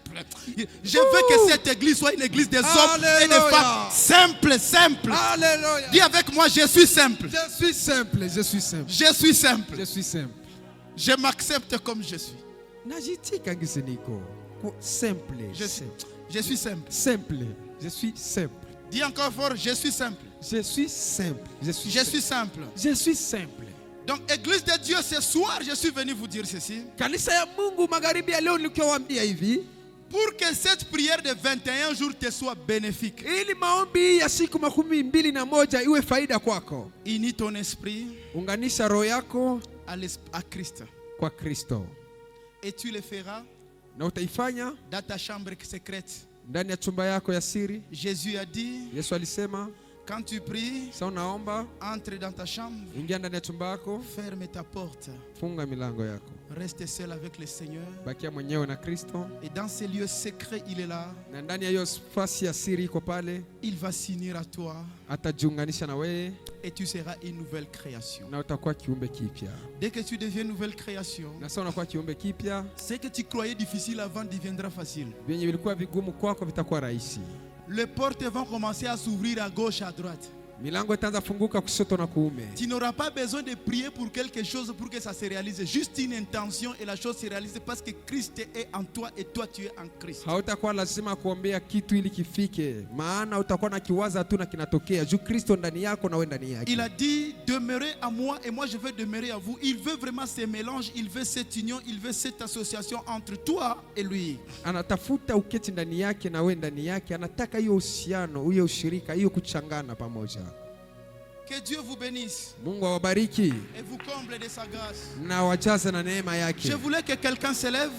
Je veux que cette église soit une église des hommes et des femmes simples, simples. Alléluia. Dis avec moi, je suis simple. Je suis simple, je suis simple. Je suis simple. Je suis simple. Je m'accepte comme je suis. Najitika ngiseniko. Simple. Je suis simple. Simple. Je suis simple. Dis encore fort, je suis simple. Je suis simple. Je suis simple. Je suis simple. Donc, Église de Dieu, ce soir, je suis venu vous dire ceci. Kanisa ya Mungu magharibi ya leo nikiwaambia hivi, pour que cette prière de 21 jours te soit bénéfique. Ili maombi ya siku 21 iwe faida kwako. Unis ton esprit. Unganisha roho yako à Christ. Kwa Kristo. Et tu le feras na utaifanya dans ta chambre secrète. Ndani ya chumba yako ya siri. Jésus a dit, Yesu alisema, quand tu pries, entre dans ta chambre, ingia ndani ya chumba yako, ferme ta porte, funga milango yako, reste seul avec le Seigneur, bakia mwenyewe na Kristo, et dans ces lieux secrets il est là, na ndani ya hiyo nafasi ya siri iko pale, il va s'unir à toi, atajiunganisha na wewe, et tu seras une nouvelle création. na utakuwa kiumbe kipya. Dès que tu deviens une nouvelle création, na sasa unakuwa kiumbe kipya, ce que tu croyais difficile avant deviendra facile. Vyenye vilikuwa vigumu kwako vitakuwa rahisi. Les portes vont commencer à s'ouvrir à gauche, à droite. Milango itaanza funguka kushoto na kuume. Tu n'auras pas besoin de prier pour quelque chose pour que ça se réalise. Juste une intention et la chose se réalise parce que Christ est en toi et toi tu es en Christ. Hautakuwa lazima kuombea kitu ili kifike, maana utakuwa na kiwaza tu na kinatokea. Juu Kristo ndani yako na wewe ndani yake. Il a dit demeurez à moi et moi je vais demeurer à vous. Il veut vraiment ce mélange, il veut cette union, il veut cette association entre toi et lui. Anatafuta uketi ndani yake na wewe ndani yake. Anataka hiyo uhusiano, hiyo ushirika, hiyo kuchangana pamoja. Que Dieu vous bénisse. Mungu awabariki. Et vous comble de sa grâce. Na wajaze na neema yake. Je voulais que quelqu'un se lève.